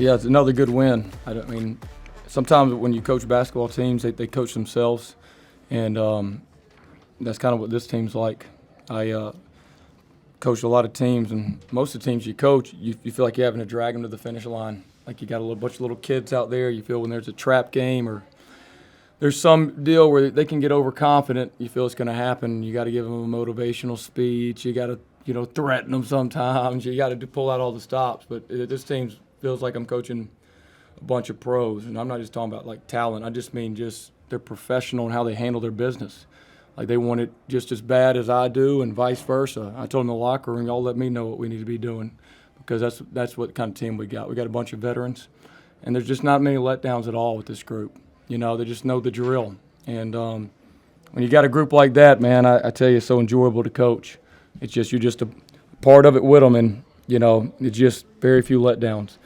Yeah, it's another good win. I mean, sometimes when you coach basketball teams, they coach themselves, and that's kind of what this team's like. I coached a lot of teams, and most of the teams you coach, you feel like you're having to drag them to the finish line. Like you got a little bunch of little kids out there. You feel when there's a trap game or there's some deal where they can get overconfident, you feel it's going to happen. You got to give them a motivational speech. You got to, threaten them sometimes. You got to pull out all the stops. But this team feels like I'm coaching a bunch of pros, and I'm not just talking about like talent. I just mean just they're professional in how they handle their business. Like they want it just as bad as I do, and vice versa. I told them in the locker room, y'all let me know what we need to be doing, because that's what kind of team we got. We got a bunch of veterans, and there's just not many letdowns at all with this group. They just know the drill. And when you got a group like that, man, I tell you, it's so enjoyable to coach. It's just you're just a part of it with them, and, it's just very few letdowns.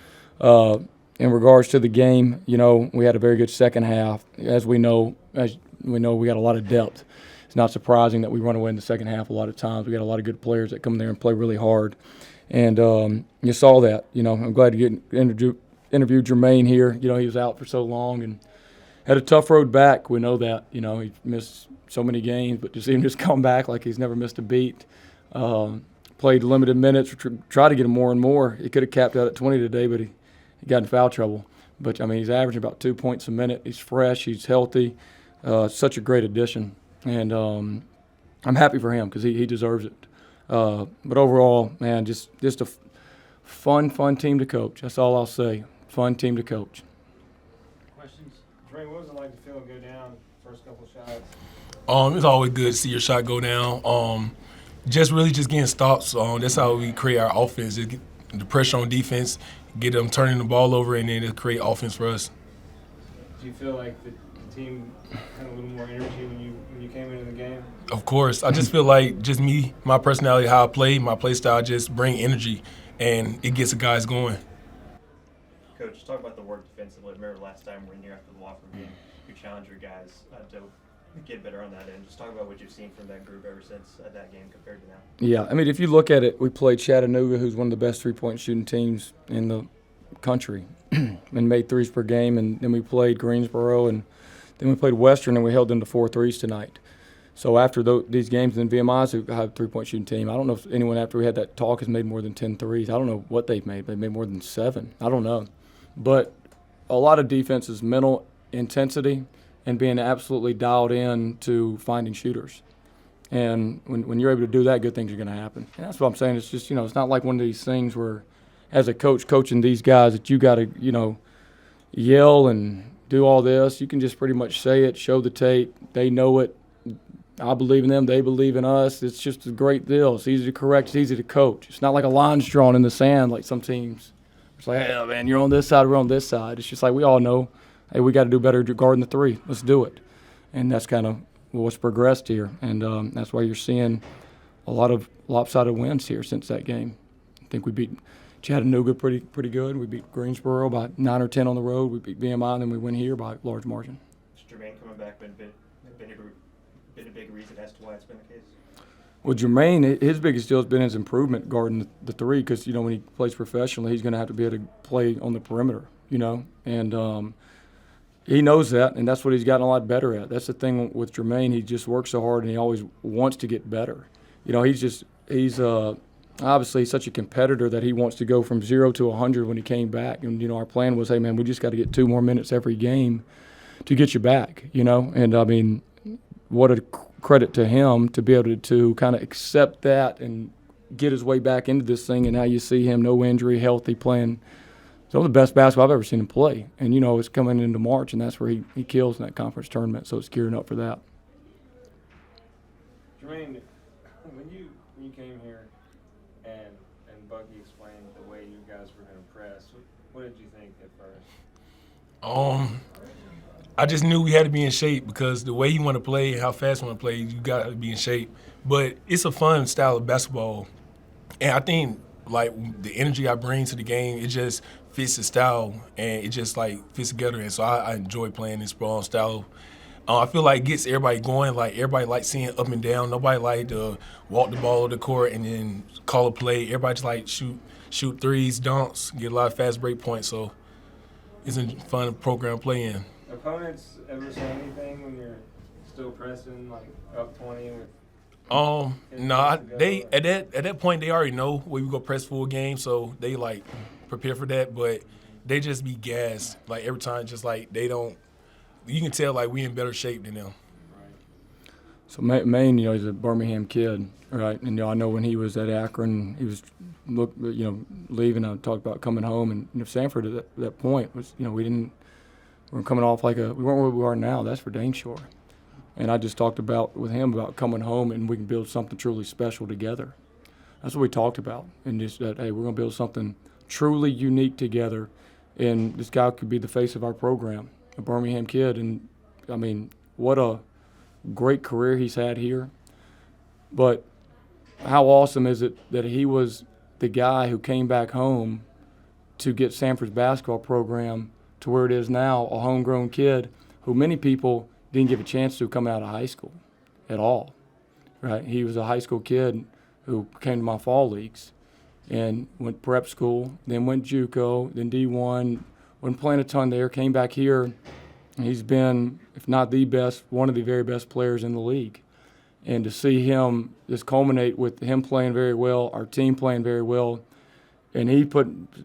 In regards to the game, we had a very good second half. As we know, we got a lot of depth. It's not surprising that we run away in the second half a lot of times. We got a lot of good players that come there and play really hard. And you saw that. I'm glad to interview Jermaine here. He was out for so long and had a tough road back. We know that. He missed so many games, but to see him just come back like he's never missed a beat. Played limited minutes, tried to get him more and more. He could have capped out at 20 today, but he got in foul trouble. But, he's averaging about 2 points a minute. He's fresh. He's healthy. Such a great addition. And I'm happy for him because he deserves it. But overall, man, just a fun team to coach. That's all I'll say. Fun team to coach. Questions? Jermaine, what was it like to feel it go down first couple shots? It's always good to see your shot go down. Just getting stops. That's how we create our offense. Just get the pressure on defense, get them turning the ball over, and then it create offense for us. Do you feel like the team had a little more energy when you came into the game? Of course. I just feel like just me, my personality, how I play, my play style just bring energy, and it gets the guys going. Coach, talk about the work defensively. I remember last time we were in here after the locker room game, you challenged your guys to get better on that end. Just talk about what you've seen from that group ever since that game compared to now. Yeah, if you look at it, we played Chattanooga, who's one of the best three-point shooting teams in the country, and made threes per game. And then we played Greensboro, and then we played Western, and we held them to 4 threes tonight. So after these games, then VMI's who have a three-point shooting team. I don't know if anyone after we had that talk has made more than 10 threes. I don't know what they've made. They've made more than 7. I don't know. But a lot of defense is mental intensity and being absolutely dialed in to finding shooters. And when you're able to do that, good things are going to happen. And that's what I'm saying. It's just, it's not like one of these things where, as a coach coaching these guys, that you got to, yell and do all this. You can just pretty much say it, show the tape. They know it. I believe in them. They believe in us. It's just a great deal. It's easy to correct. It's easy to coach. It's not like a line's drawn in the sand like some teams. It's like, hey, man, you're on this side, we're on this side. It's just like we all know, hey, we got to do better guarding the 3. Let's do it. And that's kind of what's progressed here. And that's why you're seeing a lot of lopsided wins here since that game. I think we beat Chattanooga pretty good. We beat Greensboro by 9 or 10 on the road. We beat VMI, and then we win here by a large margin. Has Jermaine coming back been a big reason as to why it's been the case? Well, Jermaine, his biggest deal has been his improvement guarding the 3, because, when he plays professionally, he's going to have to be able to play on the perimeter, and he knows that, and that's what he's gotten a lot better at. That's the thing with Jermaine. He just works so hard, and he always wants to get better. He's obviously such a competitor that he wants to go from 0 to 100 when he came back. And, our plan was, hey, man, we just got to get 2 more minutes every game to get you back, And, what a credit to him to be able to kind of accept that and get his way back into this thing. And now you see him, no injury, healthy, playing some of the best basketball I've ever seen him play. And, it's coming into March, and that's where he kills in that conference tournament. So it's gearing up for that. Jermaine, when you came here and Bucky explained the way you guys were going to press, what did you think at first? I just knew we had to be in shape, because the way you want to play and how fast you want to play, you got to be in shape. But it's a fun style of basketball. And I think, the energy I bring to the game, it just fits the style, and it just, fits together. And so I enjoy playing this style. I feel like it gets everybody going. Everybody likes seeing up and down. Nobody like to walk the ball to the court and then call a play. Everybody just shoot threes, dunks, get a lot of fast break points. So it's a fun program to play in. Opponents ever say anything when you're still pressing, like up 20 with? They at that point they already know we go press full game, so they like prepare for that. But they just be gassed like every time, just like they don't. You can tell like we in better shape than them. So Maine, he's a Birmingham kid, right? And I know when he was at Akron, he was leaving. I talked about coming home, and Samford at that point was we were coming off we weren't where we are now. That's for dang sure. And I just talked with him about coming home and we can build something truly special together. That's what we talked about. And just that, hey, we're going to build something truly unique together. And this guy could be the face of our program, a Birmingham kid. And, I mean, what a great career he's had here. But how awesome is it that he was the guy who came back home to get Samford's basketball program to where it is now, a homegrown kid who many people didn't give a chance to coming out of high school at all, right? He was a high school kid who came to my fall leagues and went prep school, then went JUCO, then D1, wasn't playing a ton there, came back here, and he's been, if not the best, one of the very best players in the league. And to see him just culminate with him playing very well, our team playing very well, and he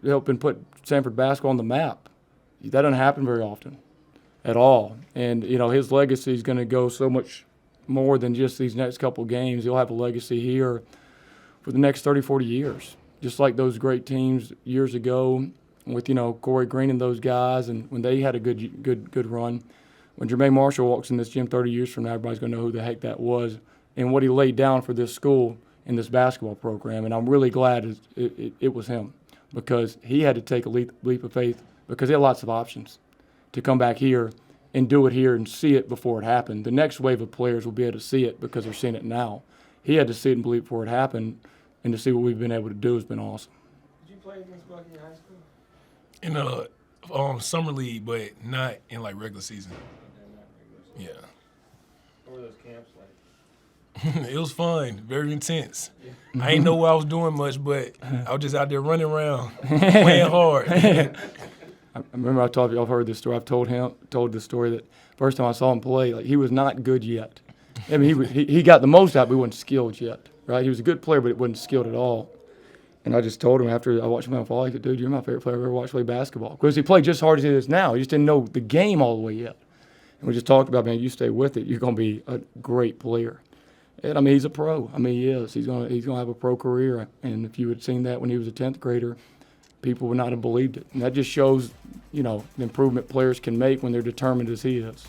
helping put Samford basketball on the map. That doesn't happen very often at all. And, his legacy is going to go so much more than just these next couple games. He'll have a legacy here for the next 30, 40 years, just like those great teams years ago with, Corey Green and those guys, and when they had a good run. When Jermaine Marshall walks in this gym 30 years from now, everybody's going to know who the heck that was and what he laid down for this school and this basketball program. And I'm really glad it was him, because he had to take a leap of faith because he had lots of options to come back here and do it here and see it before it happened. The next wave of players will be able to see it because they're seeing it now. He had to see it and believe before it happened, and to see what we've been able to do has been awesome. Did you play against Bucky in high school? In summer league, but not in regular season. Okay, not regular season. Yeah. What were those camps like? It was fun, very intense. Yeah. I didn't know what I was doing much, but I was just out there running around, playing hard. I remember y'all heard this story. I've told this story that first time I saw him play, he was not good yet. I mean, he got the most out, but he wasn't skilled yet, right? He was a good player, but he wasn't skilled at all. And I just told him after I watched him fall, I said, dude, you're my favorite player I've ever watched play basketball. Because he played just as hard as he is now. He just didn't know the game all the way yet. And we just talked about, man, you stay with it, you're going to be a great player. And, I mean, he's a pro. I mean, he is. He's gonna have a pro career. And if you had seen that when he was a 10th grader, people would not have believed it. And that just shows, the improvement players can make when they're determined as he is.